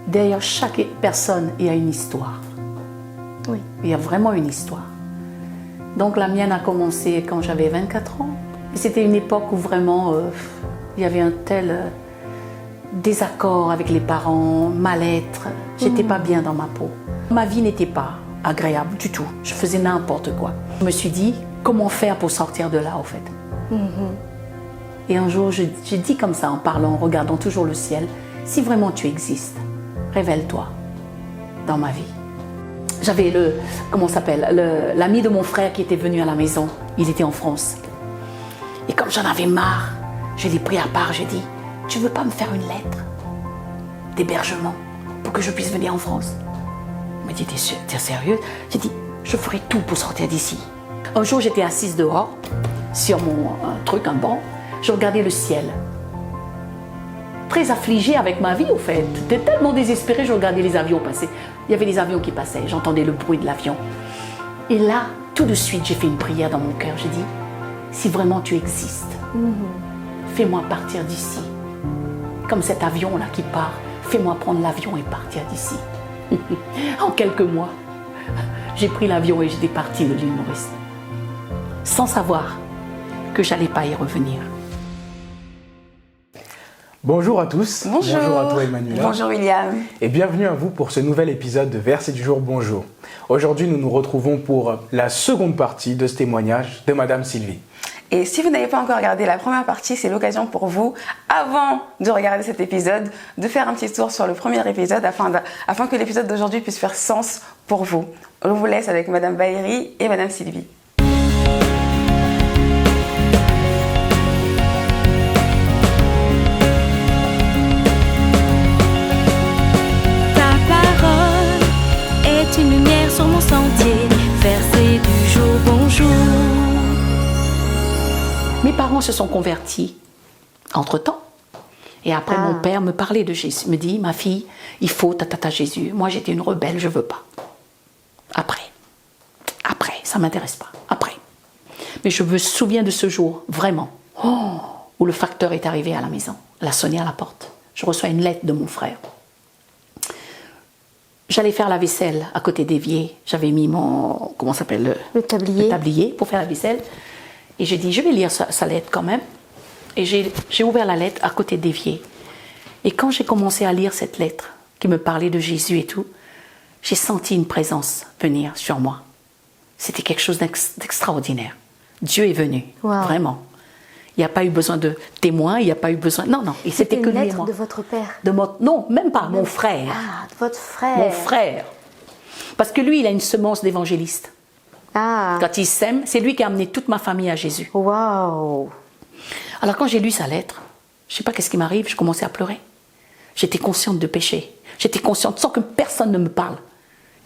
derrière chaque personne, il y a une histoire. Oui. Il y a vraiment une histoire. Donc la mienne a commencé quand j'avais 24 ans. C'était une époque où vraiment il y avait un tel désaccord avec les parents, mal-être. J'étais pas bien dans ma peau. Ma vie n'était pas agréable du tout. Je faisais n'importe quoi. Je me suis dit, comment faire pour sortir de là, en fait. Et un jour, j'ai dit comme ça, en parlant, en regardant toujours le ciel, si vraiment tu existes, révèle-toi dans ma vie. J'avais l'ami de mon frère qui était venu à la maison. Il était en France. Et comme j'en avais marre, je l'ai pris à part, j'ai dit, tu veux pas me faire une lettre d'hébergement pour que je puisse venir en France? Il m'a dit, t'es sérieuse? J'ai dit, je ferai tout pour sortir d'ici. Un jour, j'étais assise dehors, sur un banc, je regardais le ciel. Très affligée avec ma vie, au fait. J'étais tellement désespérée, je regardais les avions passer. Il y avait des avions qui passaient, j'entendais le bruit de l'avion. Et là, tout de suite, j'ai fait une prière dans mon cœur. J'ai dit, si vraiment tu existes, fais-moi partir d'ici. Comme cet avion-là qui part, fais-moi prendre l'avion et partir d'ici. En quelques mois, j'ai pris l'avion et j'étais partie de l'île Maurice. Sans savoir que j'allais pas y revenir. Bonjour à tous. Bonjour. Bonjour à toi Emmanuela. Bonjour William. Et bienvenue à vous pour ce nouvel épisode de Verset du jour Bonjour. Aujourd'hui, nous nous retrouvons pour la seconde partie de ce témoignage de Madame Sylvie. Et si vous n'avez pas encore regardé la première partie, c'est l'occasion pour vous, avant de regarder cet épisode, de faire un petit tour sur le premier épisode afin que l'épisode d'aujourd'hui puisse faire sens pour vous. On vous laisse avec Madame Valérie et Madame Sylvie. Une lumière sur mon sentier, verset du jour, bonjour. Mes parents se sont convertis entre-temps. Et après, mon père me parlait de Jésus, me dit, ma fille, il faut tata Jésus. Moi, j'étais une rebelle, je veux pas. Après, ça m'intéresse pas. Après. Mais je me souviens de ce jour, vraiment, où le facteur est arrivé à la maison. Il a sonné à la porte. Je reçois une lettre de mon frère. J'allais faire la vaisselle à côté d'évier. J'avais mis mon, le tablier pour faire la vaisselle. Et j'ai dit, je vais lire sa lettre quand même. Et j'ai ouvert la lettre à côté d'évier. Et quand j'ai commencé à lire cette lettre, qui me parlait de Jésus et tout, j'ai senti une présence venir sur moi. C'était quelque chose d'extraordinaire. Dieu est venu, vraiment. Il n'y a pas eu besoin de témoins, il n'y a pas eu besoin... Non, et c'était que lui et moi. Une lettre de votre père? Non, même pas, mon frère. Ah, de votre frère. Mon frère. Parce que lui, il a une semence d'évangéliste. Ah. Quand il sème, c'est lui qui a amené toute ma famille à Jésus. Waouh. Alors quand j'ai lu sa lettre, je ne sais pas qu'est-ce qui m'arrive, je commençais à pleurer. J'étais consciente de péché. J'étais consciente, sans que personne ne me parle,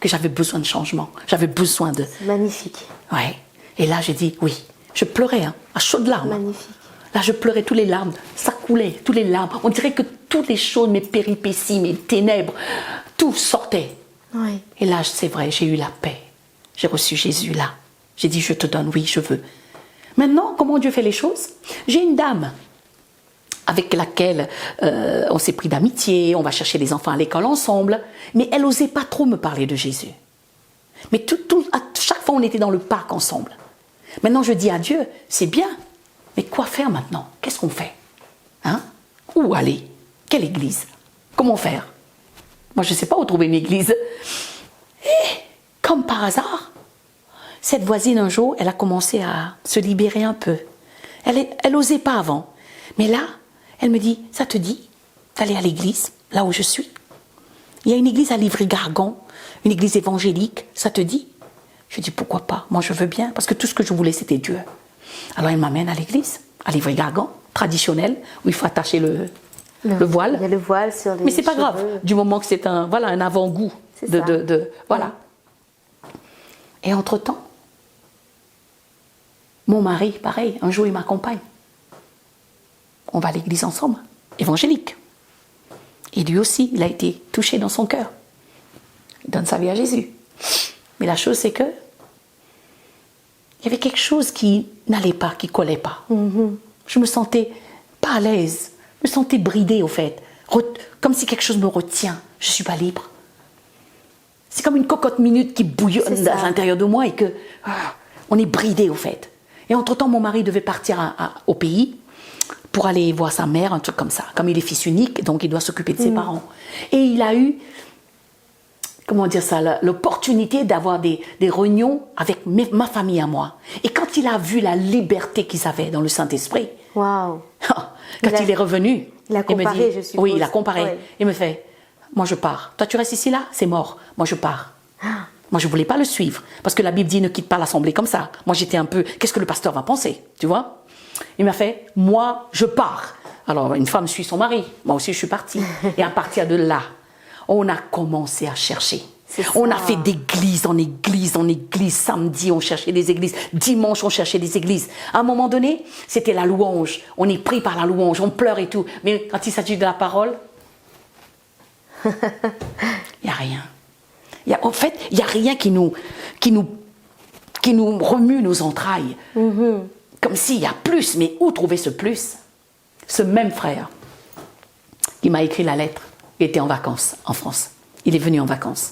que j'avais besoin de changement. J'avais besoin de... C'est magnifique. Ouais. Et là, j'ai dit oui. Je pleurais, à chaudes larmes. Magnifique. Là, je pleurais, tous les larmes, ça coulait, tous les larmes. On dirait que toutes les choses, mes péripéties, mes ténèbres, tout sortait. Oui. Et là, c'est vrai, j'ai eu la paix. J'ai reçu Jésus là. J'ai dit, je te donne, oui, je veux. Maintenant, comment Dieu fait les choses? J'ai une dame avec laquelle on s'est pris d'amitié, on va chercher les enfants à l'école ensemble, mais elle n'osait pas trop me parler de Jésus. Mais à chaque fois, on était dans le parc ensemble. Maintenant, je dis à Dieu, c'est bien. Mais quoi faire maintenant? Qu'est-ce qu'on fait? Où aller? Quelle église? Comment faire? Moi, je ne sais pas où trouver une église. Et, comme par hasard, cette voisine, un jour, elle a commencé à se libérer un peu. Elle n'osait pas avant. Mais là, elle me dit, ça te dit d'aller à l'église, là où je suis? Il y a une église à Livry-Gargan, une église évangélique, ça te dit? Je dis, pourquoi pas? Moi, je veux bien, parce que tout ce que je voulais, c'était Dieu. Alors, elle m'amène à l'église, à Livry-Gargan, traditionnelle, où il faut attacher le voile. Il y a le voile sur les Mais c'est pas cheveux. grave, du moment que c'est un avant-goût. Voilà. Et entre-temps, mon mari, pareil, un jour, il m'accompagne. On va à l'église ensemble, évangélique. Et lui aussi, il a été touché dans son cœur. Il donne sa vie à Jésus. Mais la chose, c'est que il y avait quelque chose qui n'allait pas, qui collait pas. Je me sentais pas à l'aise, je me sentais bridée au fait. comme si quelque chose me retient. Je ne suis pas libre. C'est comme une cocotte minute qui bouillonne à l'intérieur de moi et que on est bridé au fait. Et entre-temps, mon mari devait partir au pays pour aller voir sa mère, un truc comme ça. Comme il est fils unique, donc il doit s'occuper de ses parents. Et il a eu, comment dire ça, l'opportunité d'avoir des réunions avec ma famille à moi. Et quand il a vu la liberté qu'ils avaient dans le Saint-Esprit, Waouh. quand il est revenu, il a comparé, me dit, je suppose. oui, il a comparé. Ouais. Il me fait, moi je pars. Toi tu restes ici là, c'est mort. Moi je pars. Moi je voulais pas le suivre parce que la Bible dit ne quitte pas l'assemblée comme ça. Moi j'étais un peu, qu'est-ce que le pasteur va penser, tu vois? Il m'a fait, moi je pars. Alors une femme suit son mari. Moi aussi je suis partie. Et à partir de là, on a commencé à chercher. On a fait d'église en église en église. Samedi, on cherchait des églises. Dimanche, on cherchait des églises. À un moment donné, c'était la louange. On est pris par la louange, on pleure et tout. Mais quand il s'agit de la parole, il n'y a rien. En fait, il n'y a rien qui nous remue nos entrailles. Comme s'il y a plus. Mais où trouver ce plus? Ce même frère qui m'a écrit la lettre, il était en vacances en France. Il est venu en vacances.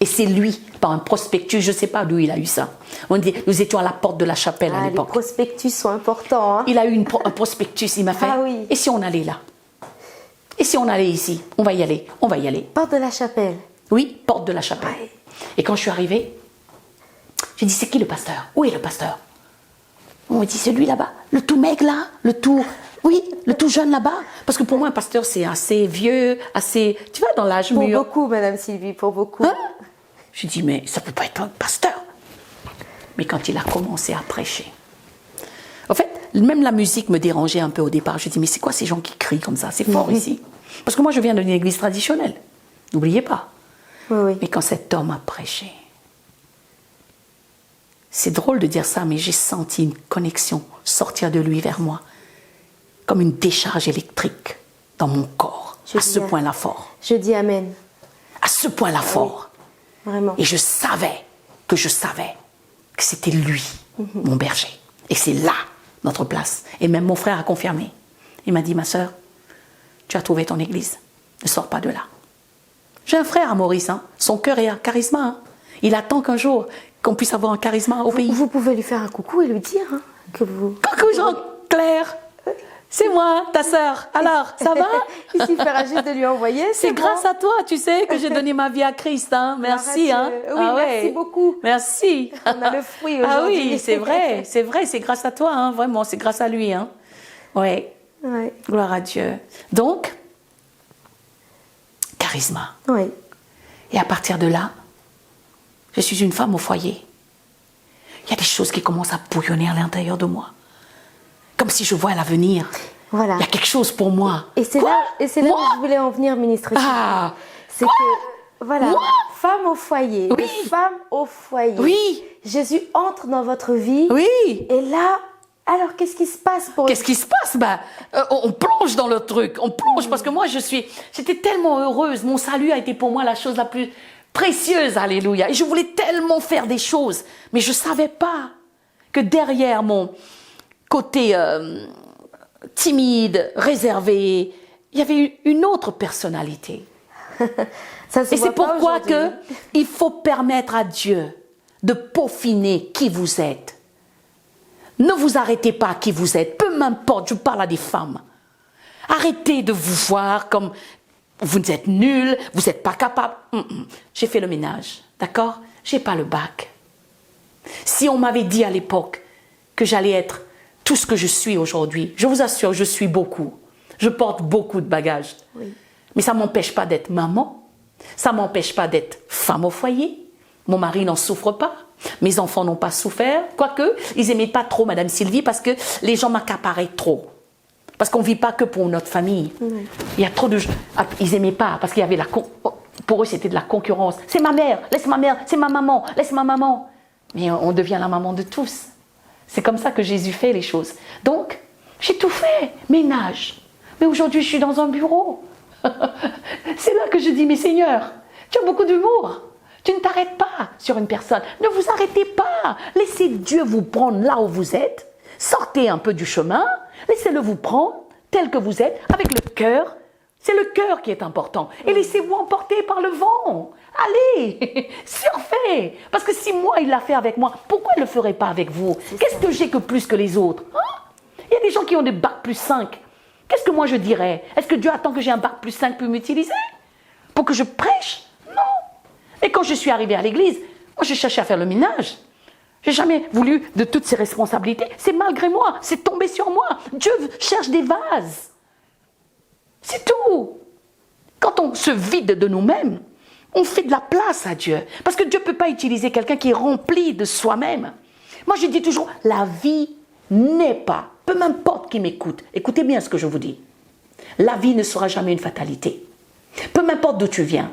Et c'est lui, par un prospectus, je ne sais pas d'où il a eu ça. On dit, nous étions à la porte de la chapelle à l'époque. Les prospectus sont importants. Hein. Il a eu un prospectus, il m'a fait. Ah oui. Et si on allait là? Et si on allait ici? On va y aller, on va y aller. Porte de la chapelle. Oui, porte de la chapelle. Ouais. Et quand je suis arrivée, j'ai dit, c'est qui le pasteur? Où est le pasteur? On me dit, c'est lui là-bas. Le tout maigre là? Le tout jeune là-bas? Parce que pour moi, un pasteur, c'est assez vieux, assez... Tu vois, dans l'âge mûr. Pour beaucoup, Madame Sylvie, pour beaucoup. Hein? Je dis, mais ça ne peut pas être un pasteur. Mais quand il a commencé à prêcher, en fait, même la musique me dérangeait un peu au départ. Je dis, mais c'est quoi ces gens qui crient comme ça? C'est fort ici. Parce que moi, je viens d'une église traditionnelle. N'oubliez pas. Oui. Mais quand cet homme a prêché, c'est drôle de dire ça, mais j'ai senti une connexion sortir de lui vers moi, comme une décharge électrique dans mon corps, à ce point-là fort. Je dis amen. À ce point-là fort. Vraiment. Et je savais que c'était lui, mon berger. Et c'est là notre place. Et même mon frère a confirmé. Il m'a dit, ma sœur, tu as trouvé ton église. Ne sors pas de là. J'ai un frère à Maurice. Hein. Son cœur est un charisme. Hein. Il attend qu'un jour qu'on puisse avoir un charisme au pays. Vous pouvez lui faire un coucou et lui dire hein, que vous... Coucou Jean-Claire. C'est moi, ta sœur. Alors, ça va? Il suffira juste de lui envoyer. C'est grâce à toi, tu sais, que j'ai donné ma vie à Christ. Hein. Merci. Hein. Oui, merci beaucoup. Merci. On a le fruit aujourd'hui. Ah oui, c'est vrai, c'est grâce à toi, hein, vraiment, c'est grâce à lui. Hein. Ouais. Gloire à Dieu. Donc, charisme. Oui. Et à partir de là, je suis une femme au foyer. Il y a des choses qui commencent à bouillonner à l'intérieur de moi. Comme si je vois l'avenir. Voilà. Il y a quelque chose pour moi. Et c'est là où je voulais en venir, ministre. C'est que, voilà, femme au foyer, oui. Femme au foyer. Oui. Jésus entre dans votre vie. Oui. Et là, alors qu'est-ce qui se passe pour... Qu'est-ce qui se passe? On plonge dans le truc. On plonge parce que moi, j'étais tellement heureuse. Mon salut a été pour moi la chose la plus précieuse. Alléluia. Et je voulais tellement faire des choses. Mais je ne savais pas que derrière mon côté timide, réservé, il y avait une autre personnalité. Et c'est pourquoi il faut permettre à Dieu de peaufiner qui vous êtes. Ne vous arrêtez pas à qui vous êtes, peu m'importe, je parle à des femmes. Arrêtez de vous voir comme vous êtes nuls, vous n'êtes pas capable. J'ai fait le ménage, d'accord? J'ai pas le bac. Si on m'avait dit à l'époque que j'allais être tout ce que je suis aujourd'hui, je vous assure, je suis beaucoup. Je porte beaucoup de bagages. Oui. Mais ça ne m'empêche pas d'être maman. Ça ne m'empêche pas d'être femme au foyer. Mon mari n'en souffre pas. Mes enfants n'ont pas souffert. Quoique, ils n'aimaient pas trop Madame Sylvie parce que les gens m'accaparaient trop. Parce qu'on ne vit pas que pour notre famille. Oui. Il y a trop de gens. Ils n'aimaient pas parce qu'il y avait pour eux, c'était de la concurrence. C'est ma mère, laisse ma mère. C'est ma maman, laisse ma maman. Mais on devient la maman de tous. C'est comme ça que Jésus fait les choses. Donc, j'ai tout fait, ménage. Mais aujourd'hui, je suis dans un bureau. C'est là que je dis, mais Seigneur, tu as beaucoup d'humour. Tu ne t'arrêtes pas sur une personne. Ne vous arrêtez pas. Laissez Dieu vous prendre là où vous êtes. Sortez un peu du chemin. Laissez-le vous prendre tel que vous êtes, avec le cœur C'est le cœur qui est important. Et laissez-vous emporter par le vent. Allez, surfez. Parce que si moi, il l'a fait avec moi, pourquoi il ne le ferait pas avec vous? Qu'est-ce que j'ai que plus que les autres? Il y a des gens qui ont des bacs plus 5. Qu'est-ce que moi je dirais? Est-ce que Dieu attend que j'ai un bac plus 5 pour m'utiliser? Pour que je prêche? Non. Et quand je suis arrivée à l'église, moi j'ai cherché à faire le ménage. J'ai jamais voulu de toutes ces responsabilités. C'est malgré moi, c'est tombé sur moi. Dieu cherche des vases. C'est tout. Quand on se vide de nous-mêmes, on fait de la place à Dieu. Parce que Dieu ne peut pas utiliser quelqu'un qui est rempli de soi-même. Moi, je dis toujours, la vie n'est pas, peu m'importe qui m'écoute, écoutez bien ce que je vous dis. La vie ne sera jamais une fatalité. Peu m'importe d'où tu viens.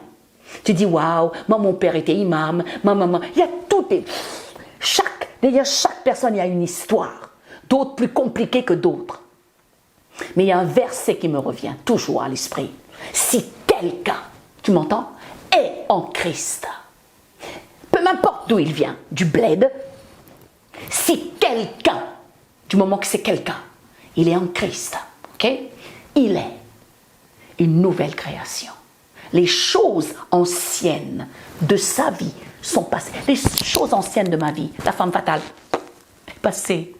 Tu dis, waouh, moi, mon père était imam, ma maman. Il y a tout. Derrière chaque personne, il y a une histoire. D'autres plus compliquées que d'autres. Mais il y a un verset qui me revient toujours à l'esprit. Si quelqu'un, tu m'entends, est en Christ, peu m'importe d'où il vient, du bled, si quelqu'un, du moment que c'est quelqu'un, il est en Christ, ok? Il est une nouvelle création. Les choses anciennes de sa vie sont passées. Les choses anciennes de ma vie, la femme fatale, est passée.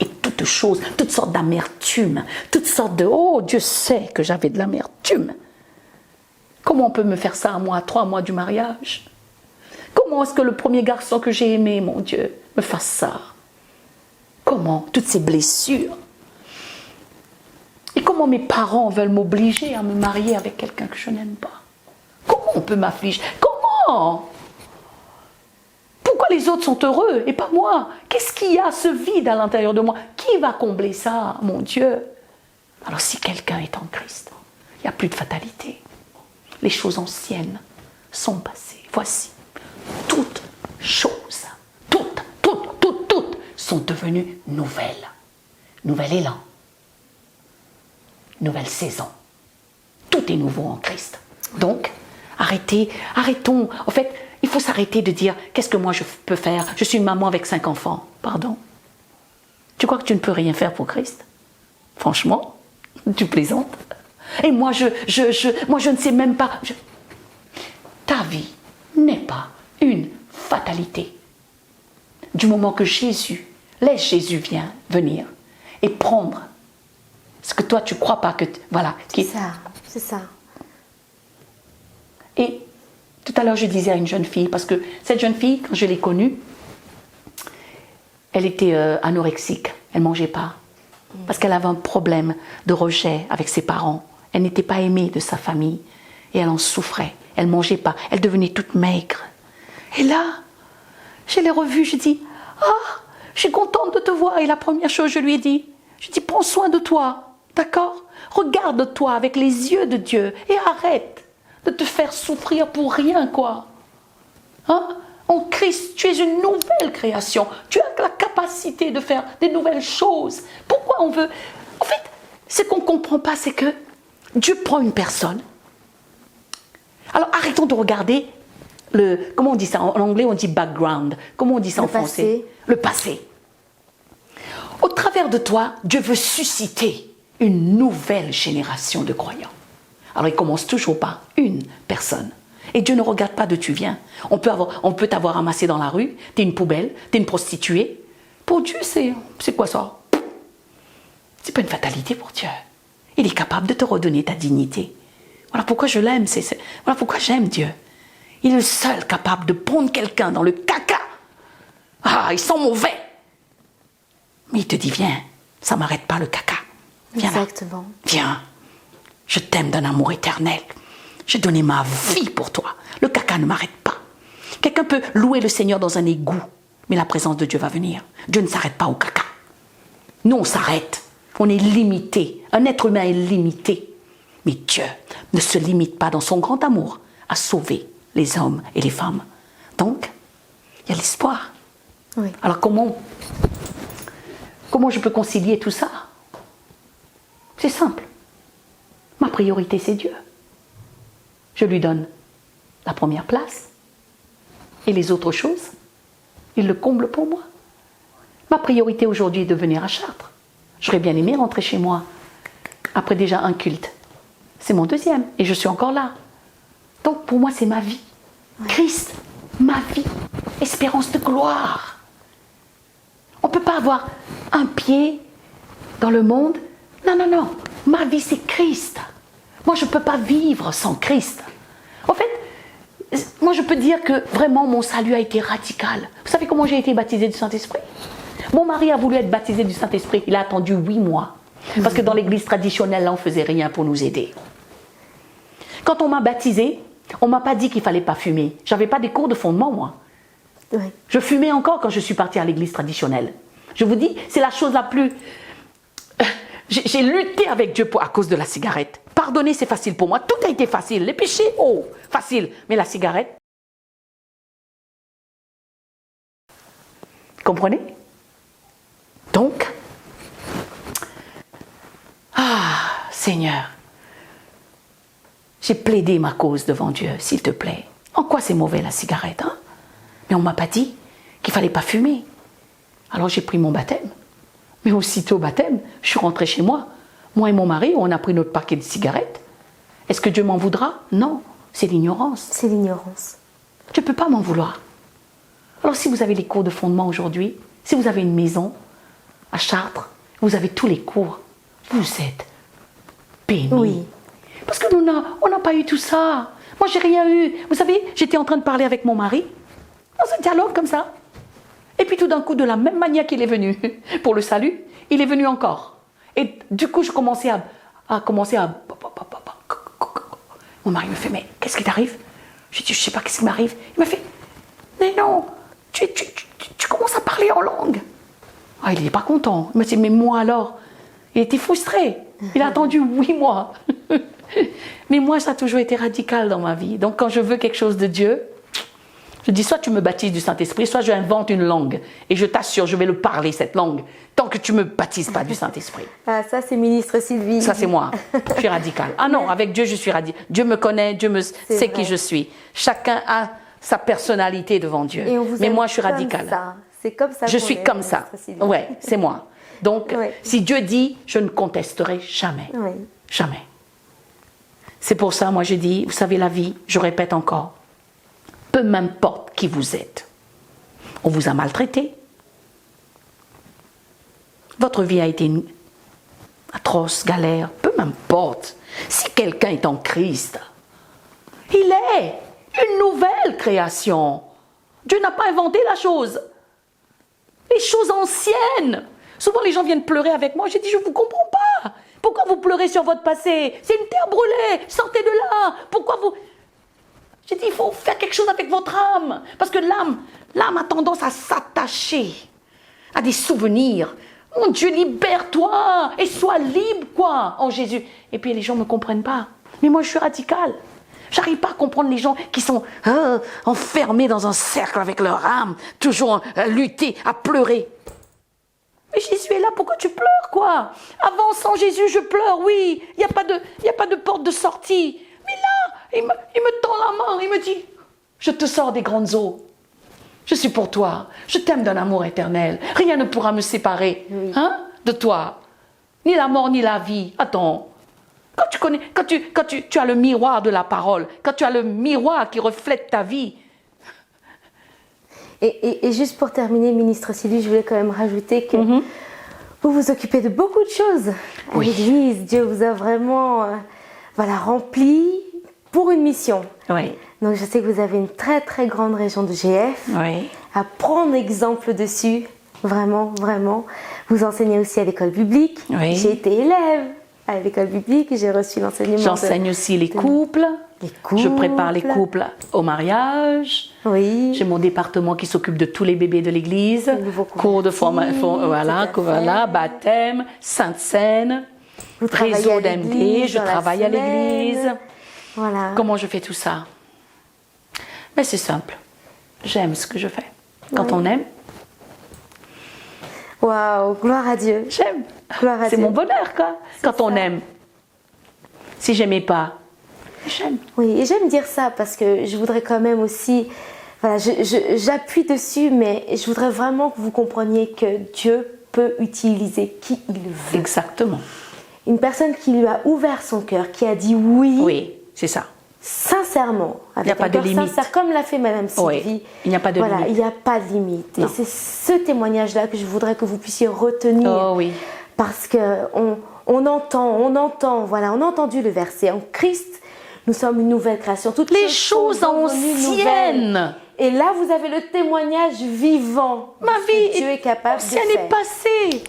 Et toutes choses, toutes sortes d'amertume, toutes sortes de... Oh, Dieu sait que j'avais de l'amertume. Comment on peut me faire ça à moi, à 3 mois du mariage? Comment est-ce que le premier garçon que j'ai aimé, mon Dieu, me fasse ça? Comment? Toutes ces blessures. Et comment mes parents veulent m'obliger à me marier avec quelqu'un que je n'aime pas? Comment on peut m'affliger? Comment? Pourquoi les autres sont heureux et pas moi? Qu'est-ce qu'il y a, ce vide à l'intérieur de moi? Qui va combler ça, mon Dieu? Alors si quelqu'un est en Christ, il n'y a plus de fatalité. Les choses anciennes sont passées. Voici, toutes choses, toutes sont devenues nouvelles. Nouvel élan, nouvelle saison. Tout est nouveau en Christ. Donc, arrêtons. En fait, il faut s'arrêter de dire, qu'est-ce que moi je peux faire? Je suis une maman avec 5 enfants. Pardon? Tu crois que tu ne peux rien faire pour Christ? Franchement, tu plaisantes? Et moi, je ne sais même pas. Ta vie n'est pas une fatalité. Du moment que laisse Jésus venir et prendre ce que toi tu crois pas que... Voilà. C'est ça. Et tout à l'heure, je disais à une jeune fille, parce que cette jeune fille, quand je l'ai connue, elle était anorexique, elle ne mangeait pas. Parce qu'elle avait un problème de rejet avec ses parents. Elle n'était pas aimée de sa famille. Et elle en souffrait. Elle ne mangeait pas. Elle devenait toute maigre. Et là, je l'ai revue, je dis, je suis contente de te voir. Et la première chose, je lui ai dit, prends soin de toi, d'accord? Regarde-toi avec les yeux de Dieu et arrête de te faire souffrir pour rien, quoi. En Christ, tu es une nouvelle création. Tu as la capacité de faire des nouvelles choses. Pourquoi on veut... En fait, ce qu'on ne comprend pas, c'est que Dieu prend une personne. Alors, arrêtons de regarder comment on dit ça? En anglais, on dit background. Comment on dit ça en français? Le passé. Au travers de toi, Dieu veut susciter une nouvelle génération de croyants. Alors, il commence toujours par une personne. Et Dieu ne regarde pas d'où tu viens. On peut t'avoir ramassé dans la rue, t'es une poubelle, t'es une prostituée. Pour Dieu, c'est quoi ça? C'est pas une fatalité pour Dieu. Il est capable de te redonner ta dignité. Voilà pourquoi je l'aime. Voilà pourquoi j'aime Dieu. Il est le seul capable de prendre quelqu'un dans le caca. Il sent mauvais. Mais il te dit, viens, ça ne m'arrête pas le caca. Viens là. Exactement. Viens. Je t'aime d'un amour éternel. J'ai donné ma vie pour toi. Le caca ne m'arrête pas. Quelqu'un peut louer le Seigneur dans un égout, mais la présence de Dieu va venir. Dieu ne s'arrête pas au caca. Nous, on s'arrête. On est limité. Un être humain est limité. Mais Dieu ne se limite pas dans son grand amour à sauver les hommes et les femmes. Donc, il y a l'espoir. Oui. Alors comment je peux concilier tout ça? C'est simple. Ma priorité, c'est Dieu. Je lui donne la première place. Et les autres choses, il le comble pour moi. Ma priorité aujourd'hui est de venir à Chartres. J'aurais bien aimé rentrer chez moi après déjà un culte. c'est mon deuxième. Et je suis encore là. Donc pour moi, c'est ma vie. Christ, ma vie. Espérance de gloire. On ne peut pas avoir un pied dans le monde. Non, non, non. Ma vie, c'est Christ. Moi, je ne peux pas vivre sans Christ. En fait, moi, je peux dire que vraiment, mon salut a été radical. Vous savez comment j'ai été baptisée du Saint-Esprit? Mon mari a voulu être baptisé du Saint-Esprit. Il a attendu 8 mois. Parce que dans l'église traditionnelle, là, on ne faisait rien pour nous aider. Quand on m'a baptisée, on ne m'a pas dit qu'il ne fallait pas fumer. Je n'avais pas des cours de fondement, moi. Oui. Je fumais encore quand je suis partie à l'église traditionnelle. Je vous dis, c'est la chose la plus... J'ai lutté avec Dieu à cause de la cigarette. Pardonner, c'est facile pour moi. Tout a été facile. Les péchés, oh, facile. Mais la cigarette... Comprenez? Donc, Seigneur, j'ai plaidé ma cause devant Dieu, s'il te plaît. En quoi c'est mauvais la cigarette, hein? Mais on ne m'a pas dit qu'il ne fallait pas fumer. Alors j'ai pris mon baptême. Mais aussitôt au baptême, je suis rentrée chez moi. Moi et mon mari, on a pris notre paquet de cigarettes. Est-ce que Dieu m'en voudra? Non, c'est l'ignorance. C'est l'ignorance. Tu ne peux pas m'en vouloir. Alors si vous avez les cours de fondement aujourd'hui, si vous avez une maison à Chartres, vous avez tous les cours, vous êtes bénis. Oui. Parce que on n'a pas eu tout ça. Moi, j'ai rien eu. Vous savez, j'étais en train de parler avec mon mari, dans un dialogue comme ça. Et puis tout d'un coup, de la même manière qu'il est venu pour le salut, il est venu encore. Et du coup, je commençais à Mon mari me fait, mais qu'est-ce qui t'arrive? Je dis, je sais pas qu'est-ce qui m'arrive. Il m'a fait, mais non, tu commences à parler en langue. Ah, il n'est pas content. Il m'a dit, mais moi alors? Il était frustré. Il a attendu 8 mois. Mais moi, ça a toujours été radical dans ma vie. Donc quand je veux quelque chose de Dieu, je dis, soit tu me baptises du Saint-Esprit, soit je invente une langue. Et je t'assure, je vais le parler, cette langue, tant que tu ne me baptises pas du Saint-Esprit. Ah, ça, c'est ministre Sylvie. Ça, c'est moi. Je suis radicale. Ah non, avec Dieu, je suis radicale. Dieu me connaît, Dieu sait qui je suis. Chacun a sa personnalité devant Dieu. Mais moi, je suis radicale. C'est comme ça. Je suis comme ça. Ouais, c'est moi. Donc, oui. Si Dieu dit, je ne contesterai jamais. Oui. Jamais. C'est pour ça, moi, je dis, vous savez, la vie, je répète encore, peu m'importe qui vous êtes. On vous a maltraité. Votre vie a été une atroce, galère, peu m'importe. Si quelqu'un est en Christ, il est une nouvelle création. Dieu n'a pas inventé la chose. Les choses anciennes. Souvent, les gens viennent pleurer avec moi. J'ai dit, je ne vous comprends pas. Pourquoi vous pleurez sur votre passé? C'est une terre brûlée. Sortez de là. Pourquoi vous... J'ai dit, il faut faire quelque chose avec votre âme. Parce que l'âme a tendance à s'attacher à des souvenirs. Mon Dieu, libère-toi et sois libre, quoi, en Jésus. Et puis, les gens ne me comprennent pas. Mais moi, je suis radicale. J'arrive pas à comprendre les gens qui sont enfermés dans un cercle avec leur âme, toujours à lutter, à pleurer. Mais Jésus est là, pourquoi tu pleures, quoi? Avant, sans Jésus, je pleure, oui. Il n'y a pas de porte de sortie. Mais là, il me tend la main, il me dit, je te sors des grandes eaux. Je suis pour toi. Je t'aime d'un amour éternel. Rien ne pourra me séparer de toi. Ni la mort, ni la vie. Attends. Quand tu as le miroir de la parole, quand tu as le miroir qui reflète ta vie. Et juste pour terminer, ministre Sylvie, je voulais quand même rajouter que vous vous occupez de beaucoup de choses à l'Église. Dieu vous a vraiment rempli pour une mission. Oui. Donc je sais que vous avez une très très grande région de GF. Oui. À prendre exemple dessus. Vraiment, vraiment. Vous enseignez aussi à l'école biblique. Oui. J'ai été élève à l'école biblique. J'ai reçu l'enseignement. J'enseigne aussi les couples. Je prépare les couples au mariage. Oui. J'ai mon département qui s'occupe de tous les bébés de l'église. Cours de formation, baptême, Sainte Seine, réseau d'MD, je travaille à l'église. Voilà. Comment je fais tout ça? Mais c'est simple. J'aime ce que je fais. Quand on aime. Waouh, gloire à Dieu. J'aime. Gloire à C'est Dieu. mon bonheur, quoi. Quand on aime. Si j'aimais pas, j'aime. Oui, et j'aime dire ça parce que je voudrais quand même aussi, j'appuie dessus, mais je voudrais vraiment que vous compreniez que Dieu peut utiliser qui il veut. Exactement. Une personne qui lui a ouvert son cœur, qui a dit oui, Oui, c'est ça. sincèrement, Il n'y a avec pas un de cœur limite. sincère, comme l'a fait Madame Sylvie. Oui, il n'y a pas de voilà, limite. il n'y a pas de limite. Non. Et c'est ce témoignage-là que je voudrais que vous puissiez retenir. Oh oui. Parce qu'on entend, voilà, on a entendu le verset. En Christ, nous sommes une nouvelle création. Toutes Les choses choses sont devenues nouvelles. anciennes. Et là, vous avez le témoignage vivant. Ma de ce vie que Dieu est capable de ancienne faire. est passée.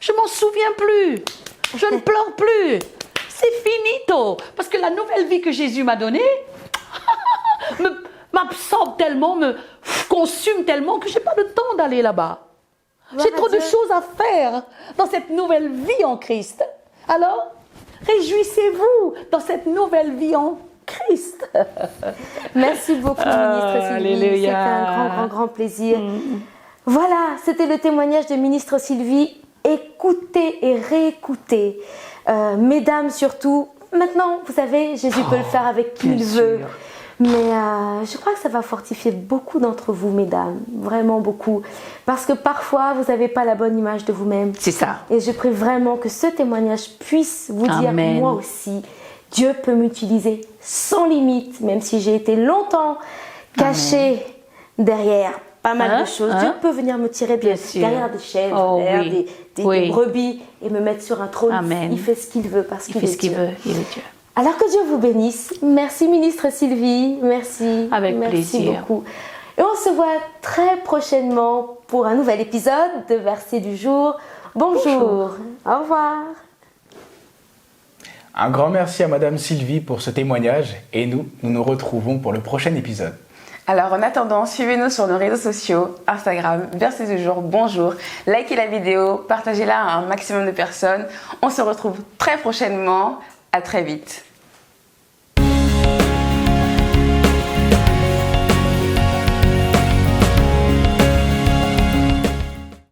Je m'en souviens plus. Je ne pleure plus. C'est finito. Parce que la nouvelle vie que Jésus m'a donnée m'absorbe tellement, me consume tellement que je n'ai pas le temps d'aller là-bas. Gloire J'ai trop à de Dieu. choses à faire dans cette nouvelle vie en Christ. Alors, réjouissez-vous dans cette nouvelle vie en Christ. Merci beaucoup, ministre Sylvie. Alléluia. C'était un grand plaisir. Voilà, c'était le témoignage de ministre Sylvie. Écoutez et réécoutez. Mesdames surtout, maintenant, vous savez, Jésus peut le faire avec qui bien il veut. sûr. Mais je crois que ça va fortifier beaucoup d'entre vous, mesdames. Vraiment beaucoup. Parce que parfois, vous n'avez pas la bonne image de vous-même. C'est ça. Et je prie vraiment que ce témoignage puisse vous Amen. dire, moi aussi, Dieu peut m'utiliser sans limite, même si j'ai été longtemps cachée derrière pas mal de choses. Dieu peut venir me tirer Bien sûr. derrière des chèvres, Oh, derrière oui. des Oui. brebis et me mettre sur un trône. Amen. Il fait ce qu'il veut parce Il qu'il fait est ce qu'il Dieu. veut. Il est Dieu. Alors que Dieu vous bénisse. Merci, ministre Sylvie. Merci. Avec Merci plaisir. beaucoup. Et on se voit très prochainement pour un nouvel épisode de Verset du jour. Bonjour. Au revoir. Un grand merci à Madame Sylvie pour ce témoignage et nous nous retrouvons pour le prochain épisode. Alors en attendant, suivez-nous sur nos réseaux sociaux, Instagram, Verset du jour, bonjour. Likez la vidéo, partagez-la à un maximum de personnes. On se retrouve très prochainement. À très vite.